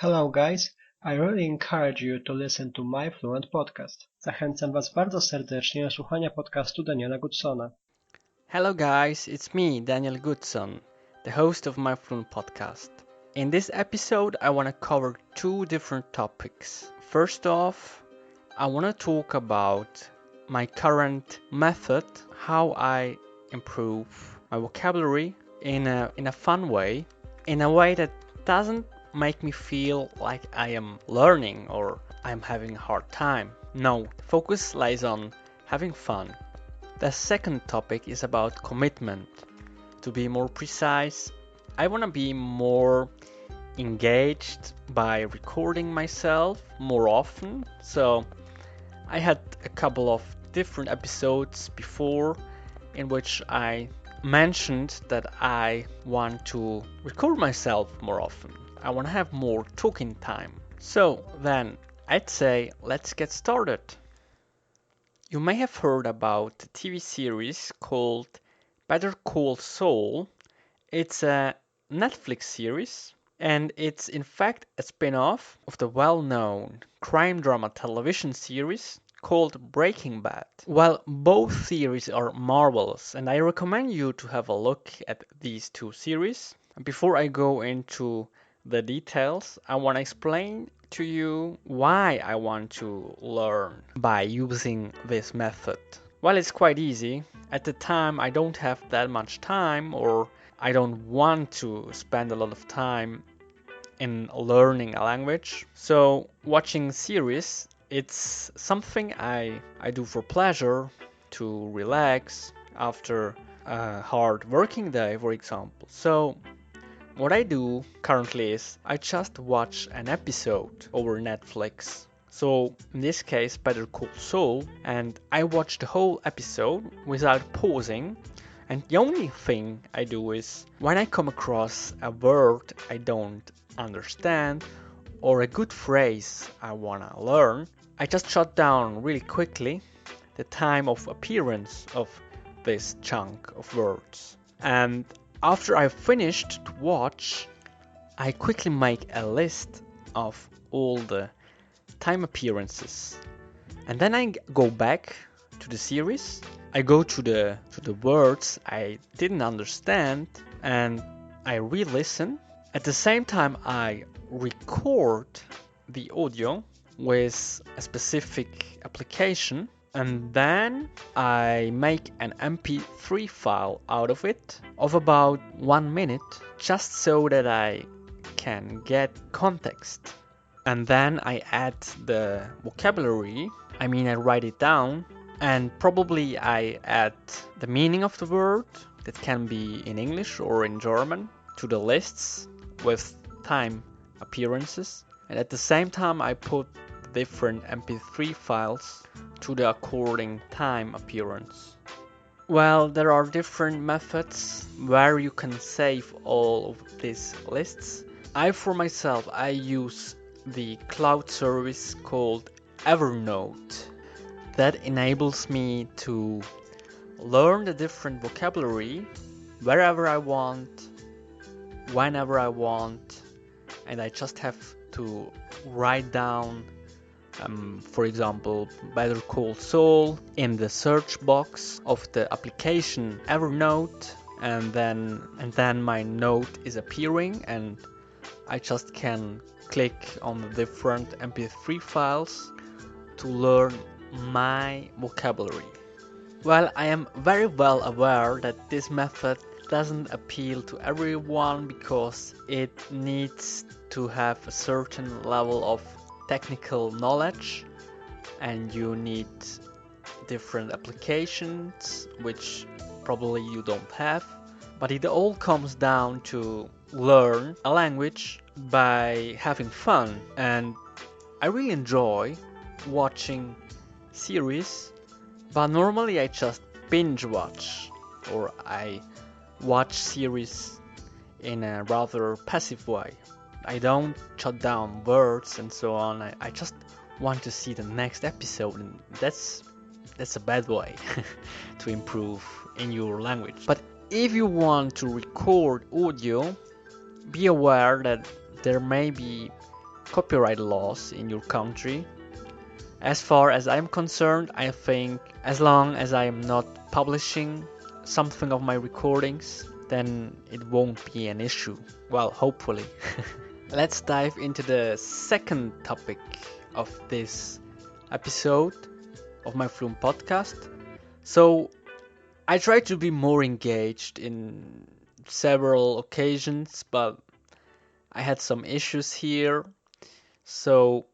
Hello guys, I really encourage you to listen to my Fluent podcast. Zachęcam Was bardzo serdecznie do słuchania podcastu Daniela Goodsona. Hello, guys, it's me, Daniel Goodson, the host of my Fluent podcast. In this episode, I want to cover two different topics. First off, I want to talk about my current method, how I improve my vocabulary in a fun way, in a way that doesn't make me feel like I am learning or I'm having a hard time. No, the focus lies on having fun. The second topic is about commitment. To be more precise, I want to be more engaged by recording myself more often. So I had a couple of different episodes before in which I mentioned that I want to record myself more often. I want to have more talking time. So then I'd say let's get started. You may have heard about the TV series called Better Call Saul. It's a Netflix series, and it's in fact a spin-off of the well-known crime drama television series called Breaking Bad. Well, both series are marvelous, and I recommend you to have a look at these two series. Before I go into the details, I want to explain to you why I want to learn by using this method. Well, it's quite easy. At the time, I don't have that much time, or I don't want to spend a lot of time in learning a language. So, watching series, it's something I do for pleasure, to relax after a hard working day, for example. So, what I do currently is I just watch an episode over Netflix. So in this case, Better Call Saul, and I watch the whole episode without pausing. And the only thing I do is when I come across a word I don't understand or a good phrase I wanna learn, I just shut down really quickly the time of appearance of this chunk of words. And after I've finished to watch, I quickly make a list of all the time appearances. And then I go back to the series. I go to the words I didn't understand and I re-listen. At the same time I record the audio with a specific application, and then I make an MP3 file out of it of about 1 minute, just so that I can get context. And then I add the vocabulary, I write it down, and probably I add the meaning of the word, that can be in English or in German, to the lists with time appearances. And at the same time I put different MP3 files to the according time appearance. Well, there are different methods where you can save all of these lists. For myself, I use the cloud service called Evernote. That enables me to learn the different vocabulary wherever I want, whenever I want, and I just have to write down, for example, Better Call Saul in the search box of the application Evernote, and then my note is appearing, and I just can click on the different MP3 files to learn my vocabulary. Well, I am very well aware that this method doesn't appeal to everyone because it needs to have a certain level of technical knowledge, and you need different applications which probably you don't have. But it all comes down to learn a language by having fun, and I really enjoy watching series, but normally I just binge watch, or I watch series in a rather passive way. I don't jot down words and so on. I just want to see the next episode, and that's a bad way to improve in your language. But if you want to record audio, be aware that there may be copyright laws in your country. As far as I'm concerned, I think as long as I am not publishing something of my recordings, then it won't be an issue. Well, hopefully. Let's dive into the second topic of this episode of my Fluent podcast. So, I try to be more engaged in several occasions, but I had some issues here. So,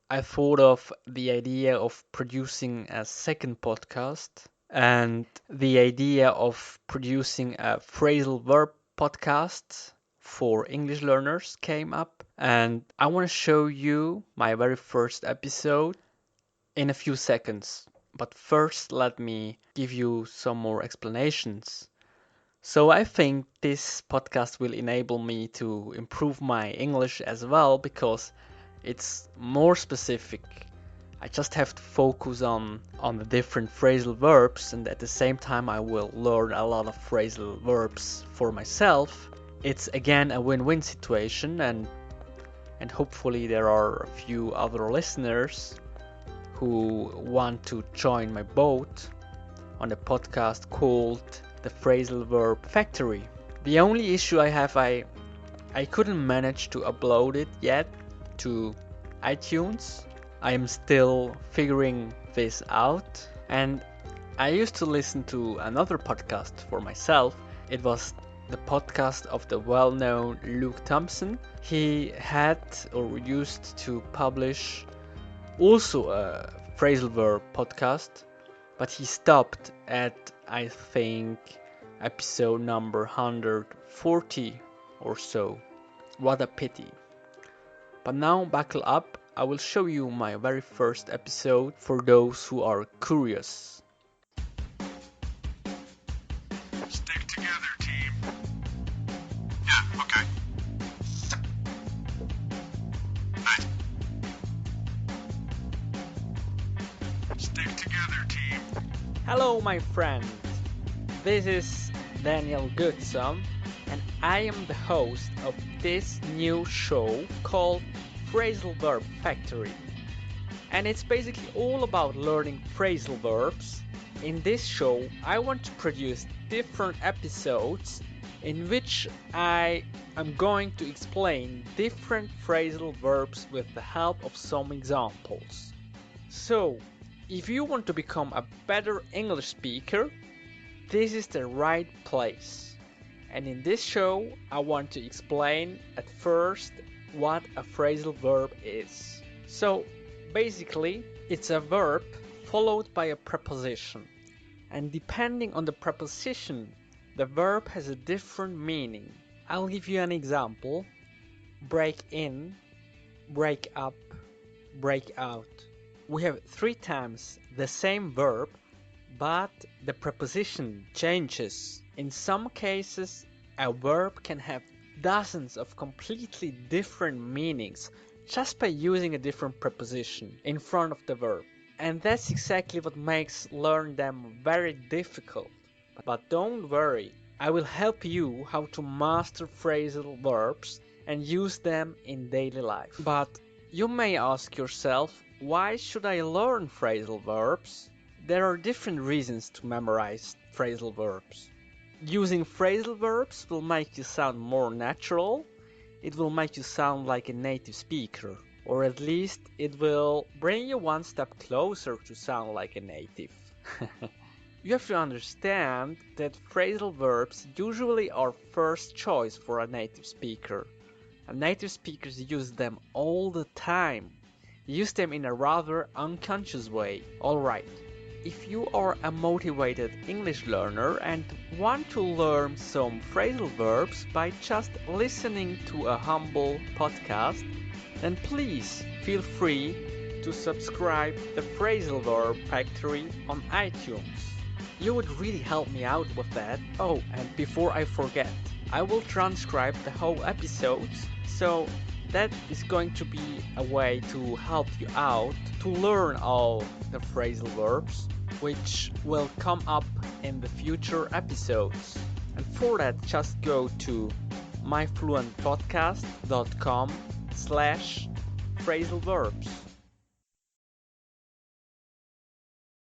I thought of the idea of producing a second podcast, and the idea of producing a phrasal verb podcast for English learners came up, and I want to show you my very first episode in a few seconds. But first, let me give you some more explanations. So I think this podcast will enable me to improve my English as well because it's more specific. I just have to focus on the different phrasal verbs, and at the same time I will learn a lot of phrasal verbs for myself. It's again a win-win situation, and hopefully there are a few other listeners who want to join my boat on the podcast called the Phrasal Verb Factory. The only issue I have, I couldn't manage to upload it yet to iTunes. I am still figuring this out, and I used to listen to another podcast for myself. It was the podcast of the well-known Luke Thompson. He had or used to publish also a phrasal verb podcast, but he stopped at, I think, episode number 140 or so. What a pity. But now buckle up, I will show you my very first episode for those who are curious. Stick together, team. Yeah, okay. Nice. Stick together, team. Hello my friends, this is Daniel Goodson, and I am the host of this new show called Phrasal Verb Factory. And it's basically all about learning phrasal verbs. In this show, I want to produce different episodes in which I am going to explain different phrasal verbs with the help of some examples. So, if you want to become a better English speaker, this is the right place. And in this show, I want to explain at first what a phrasal verb is. So, basically, it's a verb followed by a preposition. And depending on the preposition, the verb has a different meaning. I'll give you an example. Break in, break up, break out. We have 3 times the same verb, but the preposition changes. In some cases, a verb can have dozens of completely different meanings just by using a different preposition in front of the verb. And that's exactly what makes learning them very difficult. But don't worry, I will help you how to master phrasal verbs and use them in daily life. But you may ask yourself, why should I learn phrasal verbs? There are different reasons to memorize phrasal verbs. Using phrasal verbs will make you sound more natural. It will make you sound like a native speaker. Or at least it will bring you one step closer to sound like a native. You have to understand that phrasal verbs usually are first choice for a native speaker. And native speakers use them all the time. Use them in a rather unconscious way. Alright. If you are a motivated English learner and want to learn some phrasal verbs by just listening to a humble podcast, then please feel free to subscribe the Phrasal Verb Factory on iTunes. You would really help me out with that. Oh, and before I forget, I will transcribe the whole episodes, so that is going to be a way to help you out to learn all the phrasal verbs which will come up in the future episodes. And for that, just go to myfluentpodcast.com /phrasal verbs.